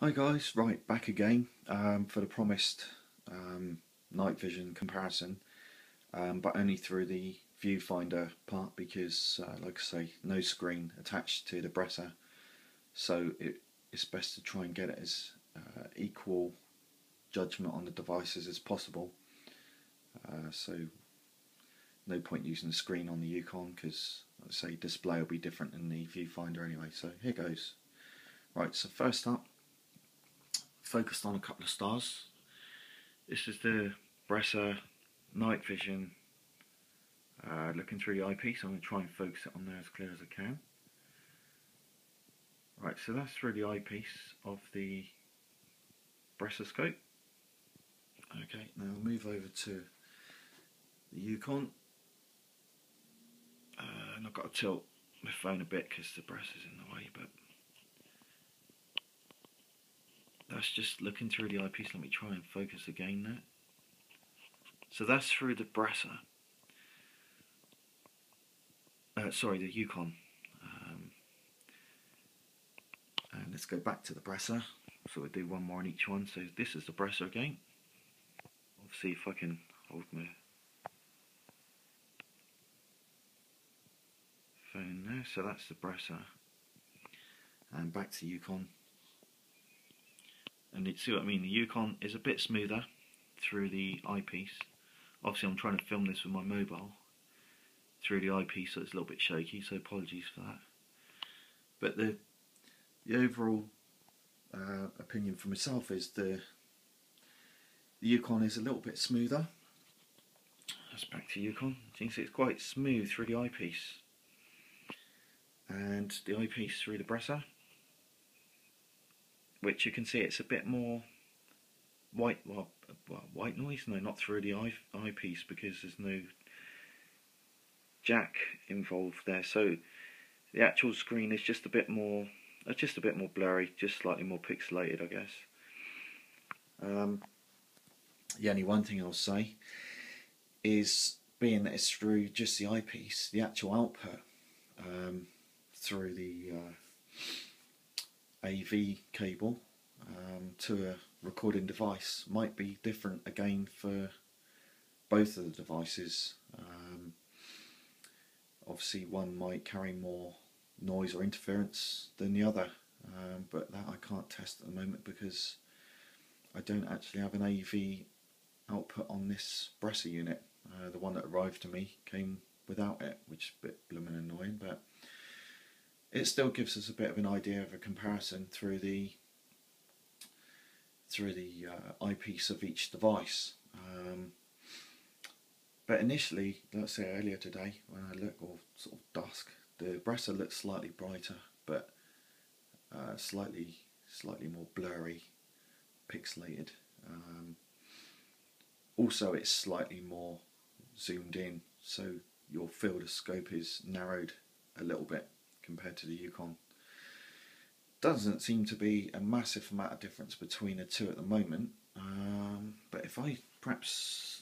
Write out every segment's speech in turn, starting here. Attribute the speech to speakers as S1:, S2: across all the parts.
S1: Hi guys, right, back again for the promised night vision comparison, but only through the viewfinder part because, like I say, no screen attached to the bresser, so it's best to try and get it as equal judgment on the devices as possible. So no point using the screen on the Yukon because, like I say, display will be different in the viewfinder anyway. So here goes. Right, so first up, focused on a couple of stars. This is the bresser night vision looking through the eyepiece. I'm going to try and focus it on there as clear as I can. Right, so that's through the eyepiece of the bresser scope. Okay, now we'll move over to the Yukon. And I've got to tilt my phone a bit because the bresser's in the way, but that's just looking through the eyepiece. Let me try and focus again there. So that's through the bresser. Sorry, the Yukon. And let's go back to the bresser. So we'll do one more on each one. So this is the bresser again. I'll see if I can hold my phone there. So that's the bresser. And back to Yukon. And you see what I mean, the Yukon is a bit smoother through the eyepiece. Obviously I'm trying to film this with my mobile through the eyepiece, so it's a little bit shaky, so apologies for that. But the overall opinion for myself is the Yukon is a little bit smoother. That's back to Yukon. You can see it's quite smooth through the eyepiece. And the eyepiece through the bresser, which you can see it's a bit more white, white noise? No, not through the eyepiece because there's no jack involved there. So the actual screen is just a bit more blurry, just slightly more pixelated, I guess. The only one thing I'll say is, being that it's through just the eyepiece, the actual output through the AV cable to a recording device might be different again for both of the devices. Obviously one might carry more noise or interference than the other, but that I can't test at the moment because I don't actually have an AV output on this bresser unit. The one that arrived to me came without it, which is a bit blooming annoying, but it still gives us a bit of an idea of a comparison through the eyepiece of each device. But initially, let's say earlier today, when I look, or sort of dusk, the bresser looks slightly brighter, but slightly more blurry, pixelated. Also, it's slightly more zoomed in, so your field of scope is narrowed a little bit compared to the Yukon. Doesn't seem to be a massive amount of difference between the two at the moment, but if I perhaps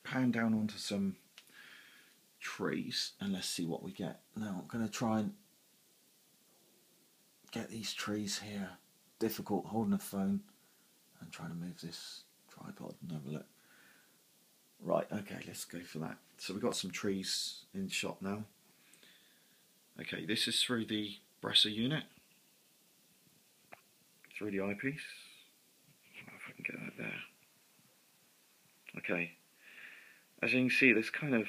S1: pan down onto some trees and let's see what we get. Now I'm going to try and get these trees here. Difficult holding a phone and trying to move this tripod and have a look. Right, okay, let's go for that. So we've got some trees in shot now. Okay, this is through the bresser unit, through the eyepiece. If I can get that there. Okay, as you can see, there's kind of,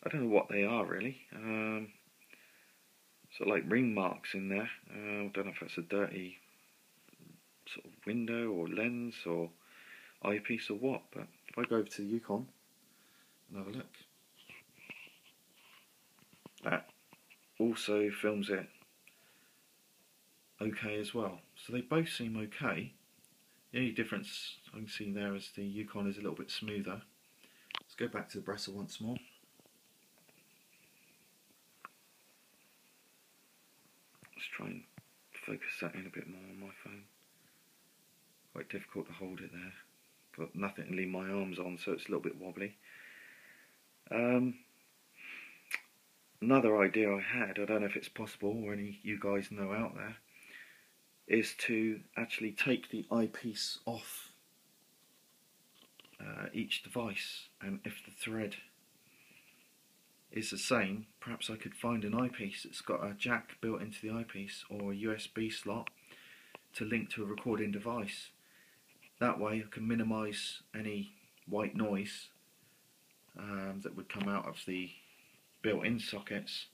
S1: I don't know what they are really. Sort of like ring marks in there. I don't know if that's a dirty sort of window or lens or eyepiece or what. But if I go over to the Yukon and have a look, that also films it okay as well. So they both seem okay. The only difference I can see there is the Yukon is a little bit smoother. Let's go back to the bresser once more. Let's try and focus that in a bit more on my phone. Quite difficult to hold it there. Got nothing to lean my arms on, so it's a little bit wobbly. Another idea I had, I don't know if it's possible or any you guys know out there, is to actually take the eyepiece off each device, and if the thread is the same, perhaps I could find an eyepiece that's got a jack built into the eyepiece or a USB slot to link to a recording device. That way I can minimise any white noise that would come out of the built-in sockets,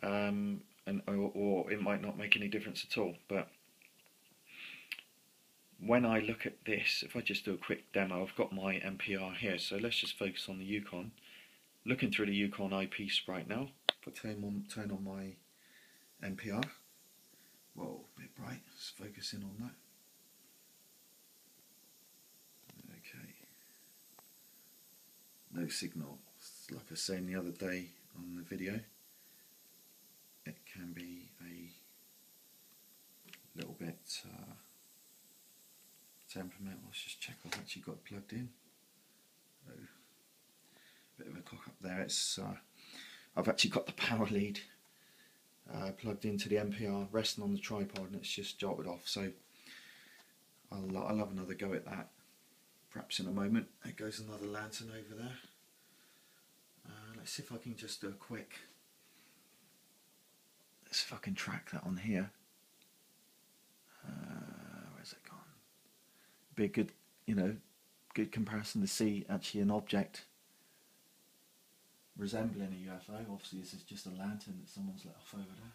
S1: or it might not make any difference at all. But when I look at this, if I just do a quick demo, I've got my MPR here, so let's just focus on the Yukon. Looking through the Yukon eyepiece right now. If I turn on my MPR, whoa, a bit bright, let's focus in on that. Okay, no signal. Like I was saying the other day on the video, it can be a little bit temperamental. Let's just check I've actually got it plugged in. Oh, bit of a cock up there. It's I've actually got the power lead plugged into the MPR, resting on the tripod, and it's just jolted off. So I'll have another go at that, perhaps in a moment. There goes another lantern over there. Let's see if I can just do a quick. Let's see if I can track that on here. Where's it gone? Be a good, good comparison to see actually an object resembling a UFO. Obviously this is just a lantern that someone's let off over there.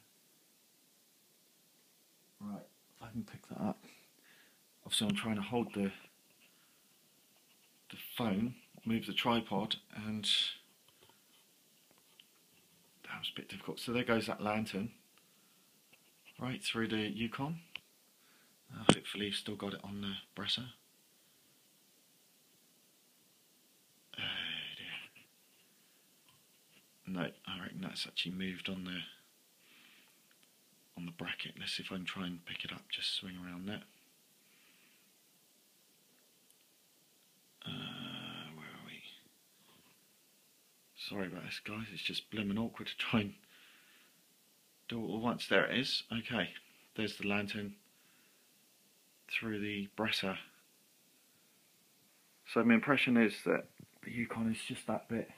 S1: Right, if I can pick that up. Obviously I'm trying to hold the phone, move the tripod, and that was a bit difficult. So there goes that lantern right through the Yukon. Hopefully you've still got it on the bresser. No, I reckon that's actually moved on the bracket. Let's see if I can try and pick it up, just swing around that. Where are we? Sorry about this, guys, it's just blooming awkward to try and do it all once. There it is. Okay, there's the lantern through the bresser. So my impression is that the Yukon is just that bit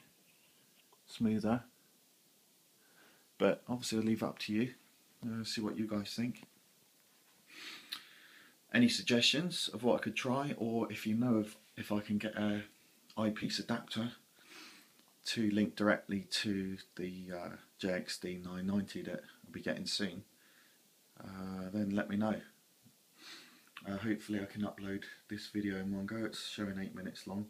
S1: smoother, but obviously I'll leave it up to you. See what you guys think. Any suggestions of what I could try, or if you know if I can get a eyepiece adapter to link directly to the JXD 990 that I'll be getting soon, then let me know. Hopefully I can upload this video in one go. It's showing 8 minutes long,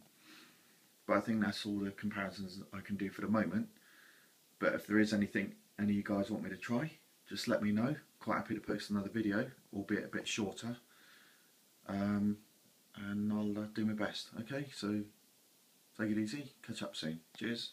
S1: but I think that's all the comparisons I can do for the moment. But if there is anything any of you guys want me to try, just let me know. Quite happy to post another video, albeit a bit shorter, and I'll do my best. Okay, so take it easy, catch up soon. Cheers.